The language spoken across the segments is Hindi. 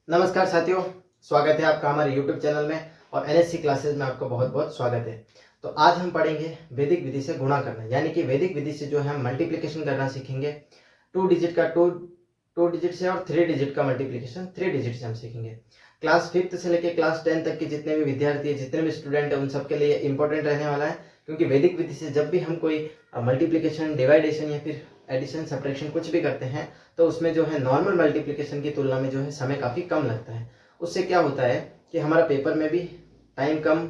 नमस्कार साथियों, स्वागत है आपका हमारे YouTube चैनल में और एनएससी क्लासेस में आपका बहुत बहुत स्वागत है। तो आज हम पढ़ेंगे वैदिक विधि से गुणा करना, यानी कि वैदिक विधि से जो है हम मल्टीप्लिकेशन करना सीखेंगे। टू डिजिट से और 3 डिजिट का मल्टीप्लिकेशन 3 डिजिट से हम सीखेंगे। क्लास 5th से लेकर क्लास 10 तक के जितने भी विद्यार्थी है, जितने भी स्टूडेंट है, उन सबके लिए इंपॉर्टेंट रहने वाला है, क्योंकि वैदिक विधि से जब भी हम कोई मल्टीप्लिकेशन, डिवाइडेशन या फिर एडिशन, सब्ट्रैक्शन कुछ भी करते हैं तो उसमें जो है नॉर्मल मल्टीप्लिकेशन की तुलना में जो है समय काफ़ी कम लगता है। उससे क्या होता है कि हमारा पेपर में भी टाइम कम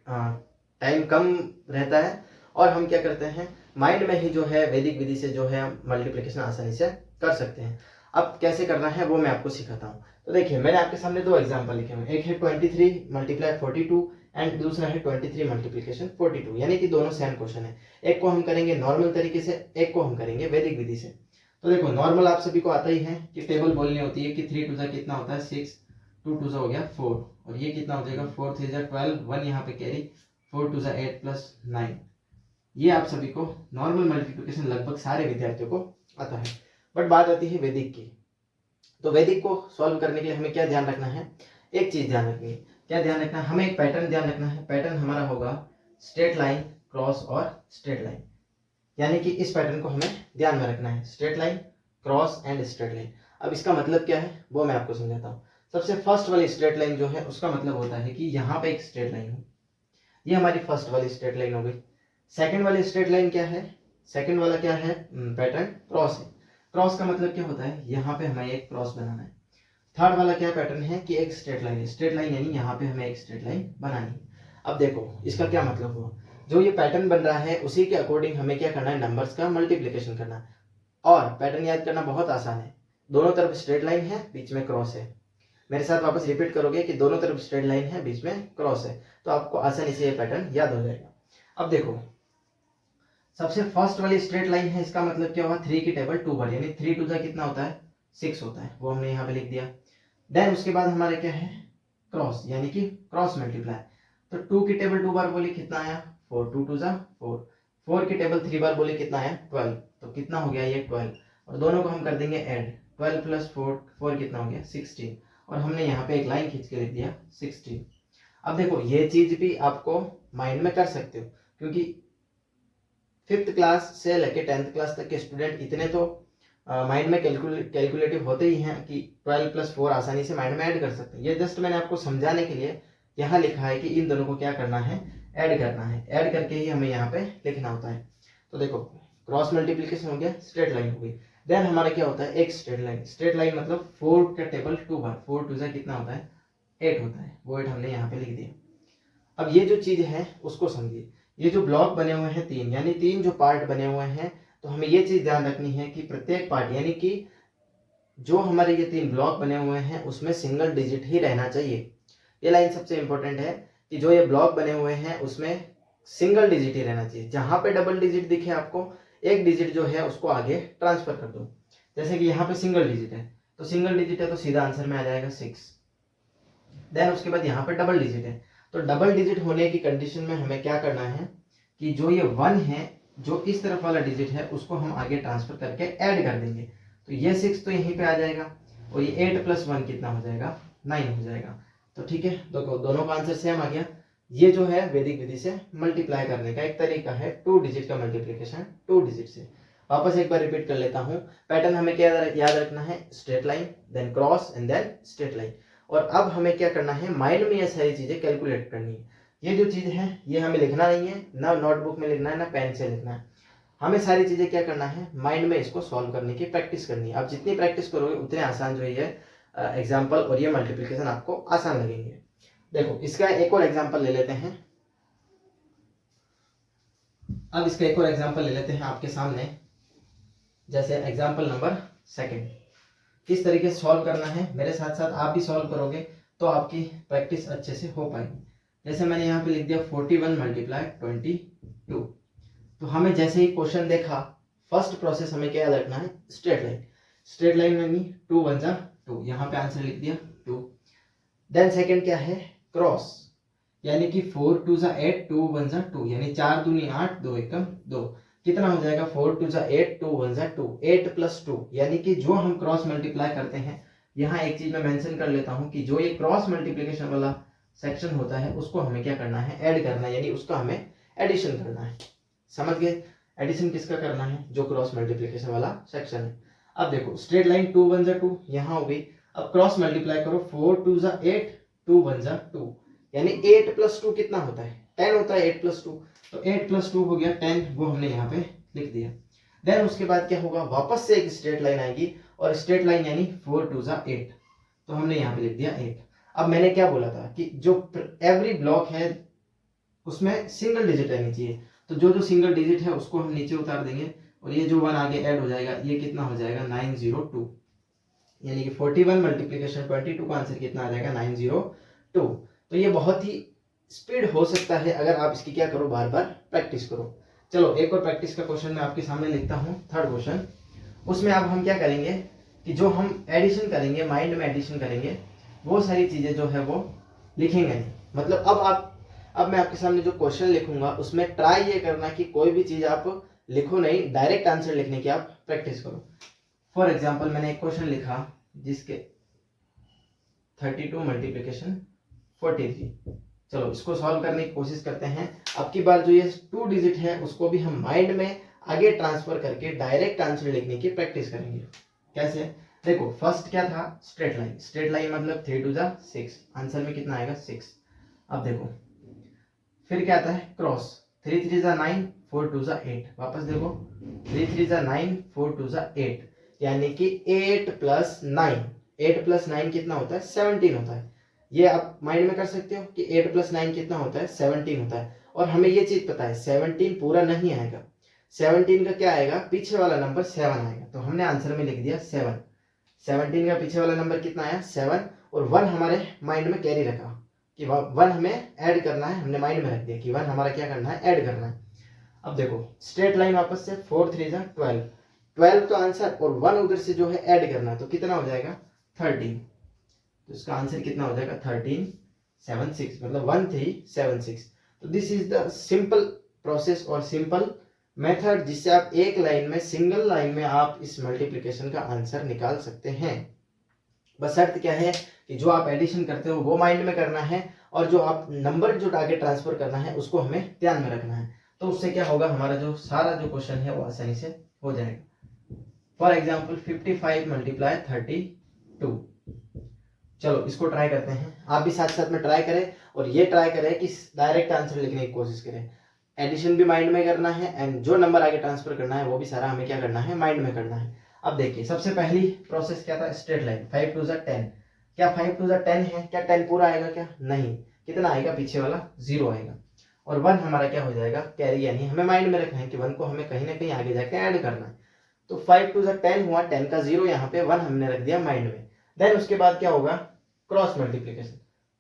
टाइम कम रहता है और हम क्या करते हैं, माइंड में ही जो है वैदिक विधि से जो है मल्टीप्लिकेशन आसानी से कर सकते हैं। अब कैसे करना है वो मैं आपको सिखाता हूँ। तो देखिए, मैंने आपके सामने दो एग्जाम्पल लिखे हुए हैं। एक है 23 मल्टीप्लाई 42 एंड दूसरा है 23 मल्टीप्लिकेशन 42, यानी कि दोनों सेम क्वेश्चन है। एक को हम करेंगे नॉर्मल तरीके से, एक को हम करेंगे वैदिक विधि से। तो देखो, नॉर्मल आप सभी को आता ही है कि टेबल बोलनी होती है कि 3 टू ज़ा कितना होता है 6, 2 टू ज़ा हो गया 4 और ये कितना हो जाएगा 4 3 ज़ा 12, 1 यहाँ पे कैरी, 4 टू ज़ा 8 प्लस 9। ये आप सभी को नॉर्मल मल्टीप्लिकेशन लगभग सारे विद्यार्थियों को आता है। बट बात आती है वैदिक की। तो वैदिक को सॉल्व करने के लिए हमें क्या ध्यान रखना है, एक चीज ध्यान रखनी है। क्या ध्यान रखना है, हमें एक पैटर्न ध्यान रखना है। पैटर्न हमारा होगा स्ट्रेट लाइन, क्रॉस और स्ट्रेट लाइन, यानी कि इस पैटर्न को हमें ध्यान में रखना है, straight line, cross and straight line. अब इसका मतलब क्या है वो मैं आपको समझाता हूँ। सबसे फर्स्ट वाली स्ट्रेट लाइन जो है उसका मतलब होता है कि यहाँ पे एक स्ट्रेट लाइन हो, ये हमारी फर्स्ट वाली स्ट्रेट लाइन हो गई। सेकंड वाली स्ट्रेट लाइन क्या है, सेकंड वाला क्या है, पैटर्न क्रॉस है। क्रॉस का मतलब क्या होता है, यहाँ पे हमें एक क्रॉस बनाना है। थर्ड वाला क्या पैटर्न है कि एक स्ट्रेट लाइन है। स्ट्रेट लाइन यानी यहाँ पे हमें एक स्ट्रेट लाइन बनानी है। अब देखो इसका क्या मतलब हुआ, जो ये पैटर्न बन रहा है उसी के अकॉर्डिंग हमें क्या करना है, नंबर्स का मल्टीप्लिकेशन करना है। और पैटर्न याद करना बहुत आसान है, दोनों तरफ स्ट्रेट लाइन है, बीच में क्रॉस है। मेरे साथ वापस रिपीट करोगे कि दोनों तरफ स्ट्रेट लाइन है, बीच में क्रॉस है, तो आपको आसानी से ये पैटर्न याद हो जाएगा। अब देखो, सबसे फर्स्ट वाली स्ट्रेट लाइन है, इसका मतलब क्या हुआ, 3 की टेबल 2 बार, यानी 3 टू ज़ा कितना होता है 6 होता है, वो हमने यहाँ पे लिख दिया। देन उसके बाद हमारे क्या है, क्रॉस, यानी कि क्रॉस मल्टीप्लाई। तो 2 की टेबल 2 बार बोली कितना आया 4, 2 टू ज़ा 4। 4 की टेबल 3 बार बोली कितना आया 12, तो कितना हो गया ये 12, और दोनों को हम कर देंगे ऐड। 12 प्लस 4, 4 कितना हो गया 16, और हमने यहाँ पे एक लाइन खींच के लिख दिया 16। अब देखो ये चीज भी आपको माइंड में कर सकते हो, क्योंकि 5th क्लास से लेके 10th क्लास तक के स्टूडेंट इतने तो माइंड में कैलकुलेटिव होते ही हैं कि 12 प्लस 4 आसानी से माइंड में ऐड कर सकते हैं। ये जस्ट मैंने आपको समझाने के लिए यहाँ लिखा है कि इन दोनों को क्या करना है, ऐड करना है। ऐड करके ही हमें यहाँ पे लिखना होता है। तो देखो, क्रॉस मल्टीप्लिकेशन हो गया, स्ट्रेट लाइन हो गई। देन हमारा क्या होता है, एक स्ट्रेट लाइन। स्ट्रेट लाइन मतलब 4 का टेबल 2 बार, 4 टू ज़ा कितना होता है 8 होता है, वो 8 हमने यहाँ पे लिख दिया। अब ये जो चीज है उसको समझिए, ये जो ब्लॉक बने हुए हैं 3, यानी 3 जो पार्ट बने हुए हैं, तो हमें ये चीज ध्यान रखनी है कि प्रत्येक पार्ट, यानी कि जो हमारे ये 3 ब्लॉक बने हुए हैं उसमें सिंगल डिजिट ही रहना चाहिए। ये लाइन सबसे इंपॉर्टेंट है कि जो ये ब्लॉक बने हुए हैं उसमें सिंगल डिजिट ही रहना चाहिए। जहां पे डबल डिजिट दिखे आपको, एक डिजिट जो है उसको आगे ट्रांसफर कर दो। जैसे कि यहाँ पे सिंगल डिजिट है, तो सिंगल डिजिट है तो सीधा आंसर में आ जाएगा 6। देन उसके बाद यहाँ पे डबल डिजिट है, तो डबल डिजिट होने की कंडीशन में हमें क्या करना है कि जो ये 1 है, जो इस तरफ वाला डिजिट है, उसको हम आगे ट्रांसफर करके ऐड कर देंगे। तो ये 6 तो यहीं पे आ जाएगा, और ये 8 प्लस 1 कितना हो जाएगा 9 हो जाएगा। तो ठीक है, तो दोनों का आंसर सेम आ गया। ये जो है वैदिक विधि से मल्टीप्लाई करने का एक तरीका है, 2 डिजिट का मल्टीप्लिकेशन 2 डिजिट से। वापस एक बार रिपीट कर लेता हूँ। पैटर्न हमें क्या याद रखना है, straight line, then cross and then straight line. और अब हमें क्या करना है, माइंड में ये सारी चीजें कैलकुलेट करनी है। ये जो चीज है ये हमें लिखना नहीं है, ना नोटबुक में लिखना है ना पेन से लिखना है। हमें सारी चीजें क्या करना है, माइंड में इसको सॉल्व करने की प्रैक्टिस करनी है। आप जितनी प्रैक्टिस करोगे उतने आसान जो ये एग्जाम्पल और ये मल्टीप्लिकेशन आपको आसान लगेंगे। देखो इसका एक और एग्जाम्पल ले लेते हैं। अब इसका एक और एग्जाम्पल ले लेते हैं आपके सामने। जैसे एग्जाम्पल नंबर 2, किस तरीके से सॉल्व करना है, मेरे साथ साथ आप भी सॉल्व करोगे तो आपकी प्रैक्टिस अच्छे से हो पाएगी। जैसे मैंने यहाँ पे लिख दिया 41 मल्टीप्लाई 22। तो हमें जैसे ही क्वेश्चन देखा, फर्स्ट प्रोसेस हमें क्या याद रखना है, स्ट्रेट लाइन। स्ट्रेट लाइन यानी 2 1 जा 2, यहाँ पे आंसर लिख दिया 2। देन सेकंड क्या है, क्रॉस, यानी कि 4 2 जा 8, 2 1 जा 2, यानी 4 दूनी 8, 2 एकम 2, कितना हो जाएगा 4 2 जा 8, 2 1 जा 2, 8 प्लस 2, यानी कि जो हम क्रॉस मल्टीप्लाई करते हैं यहाँ एक चीज मैं मेंशन कर लेता हूँ कि जो ये क्रॉस मल्टीप्लिकेशन वाला सेक्शन होता है उसको हमें क्या करना है, ऐड करना है, यानी उसका हमें एडिशन करना है। समझ गए? एडिशन किसका करना है? जो क्रॉस मल्टीप्लिकेशन वाला सेक्शन है। अब देखो स्ट्रेट लाइन 2 1 2 यहाँ हो गई। अब क्रॉस मल्टीप्लाई करो, 4 2 8, 2 1 2, यानी 8 + 2 कितना होता है? 10 होता है 8 + 2। तो 8 + 2 हो गया 10, वो हमने यहाँ पे लिख दिया। देन उसके बाद क्या होगा, वापस से एक स्ट्रेट लाइन आएगी, और स्ट्रेट लाइन यानी 4 2 8, तो हमने यहाँ पे लिख दिया 8। अब मैंने क्या बोला था कि जो एवरी ब्लॉक है उसमें सिंगल डिजिट रहनी चाहिए, तो जो जो सिंगल डिजिट है उसको हम नीचे उतार देंगे, और ये जो 1 आगे ऐड हो जाएगा, ये कितना हो जाएगा 902, यानी कि 41 मल्टीप्लिकेशन 22 का आंसर कितना आ जाएगा 902। तो ये बहुत ही स्पीड हो सकता है अगर आप इसकी क्या करो, बार बार प्रैक्टिस करो। चलो एक और प्रैक्टिस का क्वेश्चन मैं आपके सामने लिखता हूँ, थर्ड क्वेश्चन। उसमें अब हम क्या करेंगे कि जो हम एडिशन करेंगे, माइंड में एडिशन करेंगे, वो सारी चीजें जो है वो लिखेंगे नहीं। मतलब अब मैं आपके सामने जो क्वेश्चन लिखूंगा उसमें ट्राई ये करना कि कोई भी चीज आप लिखो नहीं, डायरेक्ट आंसर लिखने की आप प्रैक्टिस करो। फॉर एग्जाम्पल मैंने एक क्वेश्चन लिखा जिसके 32 मल्टीप्लिकेशन 43। चलो इसको सॉल्व करने की कोशिश करते हैं। अब की बार जो ये 2 डिजिट है उसको भी हम माइंड में आगे ट्रांसफर करके डायरेक्ट आंसर लिखने की प्रैक्टिस करेंगे। कैसे? देखो फर्स्ट क्या था, स्ट्रेट लाइन। स्ट्रेट लाइन मतलब 3 2 6, आंसर में कितना आएगा 6। अब देखो फिर क्या आता है, क्रॉस। 3 3 9, 4 2 8, वापस देखो 3 3 9, 4 2 8, यानी कि 8 + 9, 8 + 9 कितना होता है 17 होता है। ये आप माइंड में कर सकते हो कि 8 + 9 कितना होता है 17 होता है। और हमें ये चीज पता है 17 पूरा नहीं आएगा, 17 का क्या आएगा, पीछे वाला नंबर 7 आएगा। तो हमने आंसर में लिख दिया 7। 17 का पीछे वाला नंबर कितना आया 7, और 1 हमारे माइंड में कैरी रखा कि 1 हमें ऐड करना है, हमने माइंड में रख दिया कि 1 हमारा क्या करना है, ऐड करना है। अब देखो स्ट्रेट लाइन वापस से 4 3 12, 12 तो आंसर, और 1 उधर से जो है ऐड करना है, तो कितना हो जाएगा 13। तो इसका आंसर कितना हो जाएगा 1376, मतलब 1376। तो this is the simple process और सिंपल मेथड जिससे आप एक लाइन में, सिंगल लाइन में आप इस मल्टीप्लिकेशन का आंसर निकाल सकते हैं। बस शर्त क्या है कि जो आप एडिशन करते हो वो माइंड में करना है, और जो आप नंबर जो आगे ट्रांसफर करना है उसको हमें ध्यान में रखना है। तो उससे क्या होगा, हमारा जो सारा जो क्वेश्चन है वो आसानी से हो जाएगा। For example 55 × 32। चलो इसको ट्राई करते हैं, आप भी साथ साथ में ट्राई करें, और ये ट्राई करें कि डायरेक्ट आंसर लिखने की कोशिश करें। एडिशन भी माइंड में करना है, एंड जो नंबर आगे ट्रांसफर करना है वो भी सारा हमें क्या करना है, माइंड में करना है। अब देखिए सबसे पहली प्रोसेस क्या था, स्ट्रेट लाइन। 5 2 10, क्या 5 2 10 है? क्या 10 पूरा आएगा? क्या नहीं, कितना आएगा, पीछे वाला 0 आएगा, और 1 हमारा क्या हो जाएगा, कैरी, यानी हमें माइंड में रखना है कि 1 को हमें कहीं ना कहीं आगे जाके ऐड करना है। तो 5 2 10 हुआ, 10 का 0 यहाँ पे, 1 हमने रख दिया माइंड में। देन उसके बाद क्या होगा, क्रॉस मल्टीप्लिकेशन।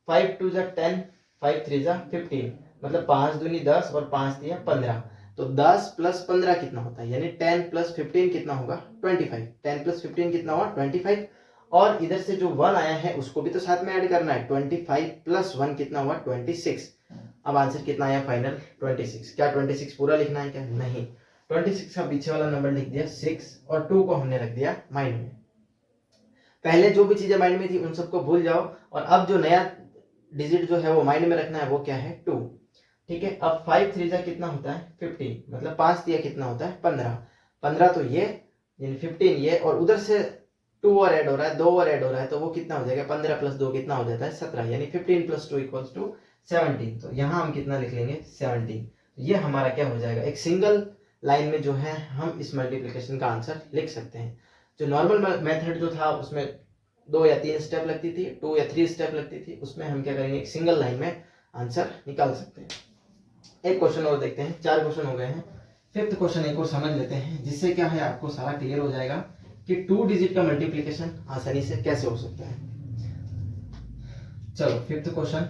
5 2 10, 5 3 15, मतलब 5 दूनी 10 और 5 दिया 15। तो 10 + 15 कितना होता है, यानी 10 + 15 कितना होगा 25। 10 + 15 कितना हुआ 25, और इधर से जो 1 आया है उसको भी तो साथ में ऐड करना है। 25 + 1 कितना हुआ 26। अब आंसर कितना आया फाइनल 26। क्या 26 पूरा लिखना है? क्या नहीं, 26 का पीछे वाला नंबर लिख दिया 6, और 2 को हमने रख दिया माइंड में। पहले जो भी चीजें माइंड में थी उन सबको भूल जाओ, और अब जो नया डिजिट जो है वो माइंड में रखना है, वो क्या है 2। ठीक है, अब 5 3 कितना होता है 15, मतलब 5 दिया कितना होता है 15। 15 तो ये, यानी 15 ये, और उधर से 2 और ऐड हो रहा है, 2 और ऐड हो रहा है, तो वो कितना हो जाएगा 15 + 2 कितना हो जाता है 17, यानी 15 + 2 = 17। तो यहाँ हम कितना लिख लेंगे 17। ये हमारा क्या हो जाएगा, एक सिंगल लाइन में जो है हम इस मल्टीप्लिकेशन का आंसर लिख सकते हैं। जो नॉर्मल मेथड जो था उसमें 2 या 3 स्टेप लगती थी, 2 या 3 स्टेप लगती थी, उसमें हम क्या करेंगे, एक सिंगल लाइन में आंसर निकाल सकते हैं। एक क्वेश्चन और देखते हैं, 4 क्वेश्चन हो गए हैं। फिफ्थ क्वेश्चन एक और समझ लेते हैं, जिससे क्या है आपको सारा क्लियर हो जाएगा कि 2 डिजिट का मल्टीप्लिकेशन आसानी से कैसे हो सकता है। चलो फिफ्थ क्वेश्चन,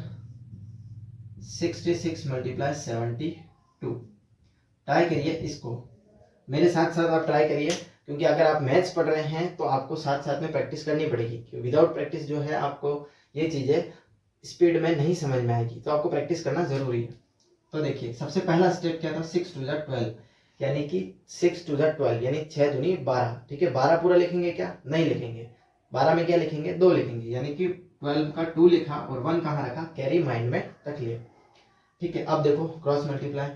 66 × 72। ट्राई करिए इसको, मेरे साथ साथ आप ट्राई करिए, क्योंकि अगर आप मैथ्स पढ़ रहे हैं तो आपको साथ साथ में प्रैक्टिस करनी पड़ेगी। विदाउट प्रैक्टिस जो है आपको ये चीजें स्पीड में नहीं समझ में आएगी, तो आपको प्रैक्टिस करना जरूरी है। तो देखिए सबसे पहला स्टेप क्या था, 6 2 12, यानी कि 6 2 12, यानी 6 दूनी 12। ठीक है, 12 पूरा लिखेंगे क्या? नहीं लिखेंगे, 12 में क्या लिखेंगे, 2 लिखेंगे, यानी कि 12 का 2 लिखा और 1 कहाँ रखा, कैरी माइंड में रख लिया। ठीक है, अब देखो क्रॉस मल्टीप्लाई,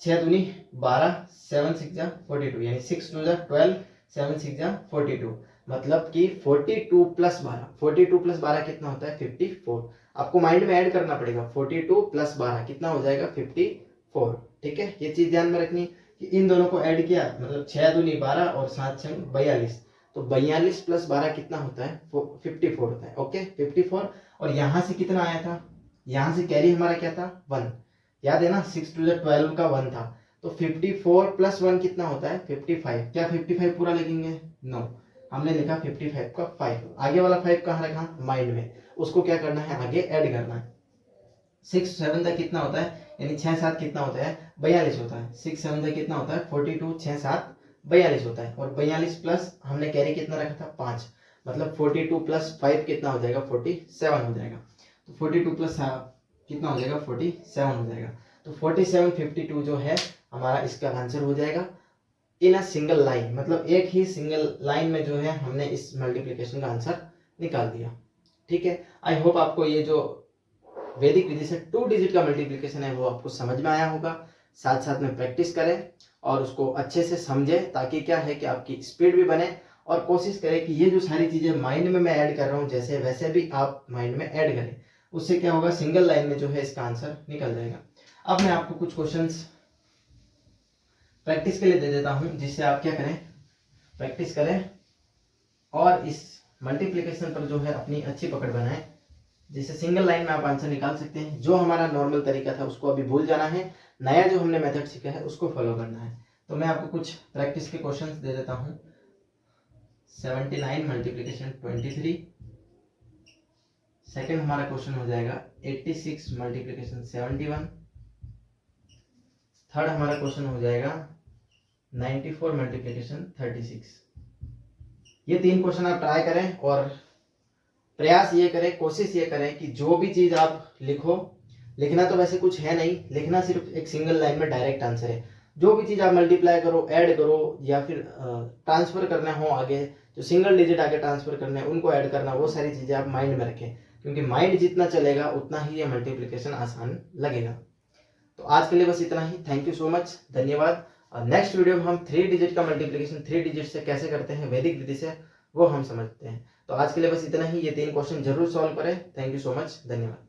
6 दूनी 12, 7 6 जा 42, यानी 6 2 जा 12, 7 6 जा 42, मतलब कि 42 प्लस 12, 42 प्लस 12 कितना होता है, 54। आपको माइंड में ऐड करना पड़ेगा, 42 प्लस 12 कितना हो जाएगा, 54। ठीक है, ये चीज ध्यान में रखनी कि इन दोनों को ऐड किया, मतलब 6 दूनी 12 और 7 6 42, तो 42 प्लस 12 कितना होता है, 54 होता है। ओके, 54। और यहाँ से कितना आया था, यहाँ से कैरी हमारा क्या था, 1, याद है ना, 6 2 12 का 1 था, तो 54 प्लस 1 कितना होता है, 55। क्या 55 पूरा लिखेंगे, नो, हमने लिखा 55 का 5, आगे वाला 5 कहाँ रखा, माइंड में, उसको क्या करना है, आगे ऐड करना है। 6 7 तक कितना होता है, यानी 6 7 कितना होता है, 42 होता है। 6 7 तक कितना होता है, 42, 6 7 42 होता है। और 42 प्लस हमने कैरी कितना रखा था, 5, मतलब 42 प्लस 5 कितना हो जाएगा, 47 हो जाएगा। तो 42 प्लस कितना हो जाएगा, 47 हो जाएगा। तो 47 52 जो है हमारा इसका आंसर हो जाएगा इन अ सिंगल लाइन, मतलब एक ही सिंगल लाइन में जो है हमने इस मल्टीप्लिकेशन का आंसर निकाल दिया। ठीक है, आई होप आपको ये जो वैदिक विधि से 2 डिजिट का मल्टीप्लिकेशन है वो आपको समझ में आया होगा। साथ साथ में प्रैक्टिस करें और उसको अच्छे से समझें, ताकि क्या है कि आपकी स्पीड भी बने, और कोशिश करें कि ये जो सारी चीजें माइंड में मैं ऐड कर रहा हूँ जैसे वैसे भी आप माइंड में ऐड करें। उससे क्या होगा, सिंगल लाइन में जो है इसका आंसर निकल जाएगा। अब मैं आपको कुछ क्वेश्चंस प्रैक्टिस के लिए दे देता हूं, जिससे आप क्या करें, प्रैक्टिस करें और इस मल्टीप्लिकेशन पर जो है अपनी अच्छी पकड़ बनाएं, जिससे सिंगल लाइन में आप आंसर निकाल सकते हैं। जो हमारा नॉर्मल तरीका था उसको अभी भूल जाना है, नया जो हमने मेथड सीखा है उसको फॉलो करना है। तो मैं आपको कुछ प्रैक्टिस के क्वेश्चंस दे देता हूं। 79 मल्टीप्लिकेशन 23, सेकंड हमारा क्वेश्चन हो जाएगा 86 मल्टीप्लिकेशन 71, थर्ड हमारा क्वेश्चन हो जाएगा 94 मल्टीप्लिकेशन 36। ये 3 क्वेश्चन आप ट्राई करें और प्रयास ये करें, कोशिश ये करें कि जो भी चीज आप लिखो, लिखना तो वैसे कुछ है नहीं, लिखना सिर्फ एक सिंगल लाइन में डायरेक्ट आंसर है। जो भी चीज आप मल्टीप्लाई करो, ऐड करो, या फिर ट्रांसफर करना हो आगे, जो सिंगल डिजिट आगे ट्रांसफर करने हैं उनको ऐड करना, वो सारी चीजें आप माइंड में रखें, क्योंकि माइंड जितना चलेगा उतना ही ये मल्टीप्लिकेशन आसान लगेगा। तो आज के लिए बस इतना ही। थैंक यू सो मच, धन्यवाद। नेक्स्ट वीडियो में हम 3 डिजिट का मल्टीप्लिकेशन 3 डिजिट से कैसे करते हैं वैदिक विधि से, वो हम समझते हैं। तो आज के लिए बस इतना ही। ये 3 क्वेश्चन जरूर सॉल्व करें। थैंक यू सो मच, धन्यवाद।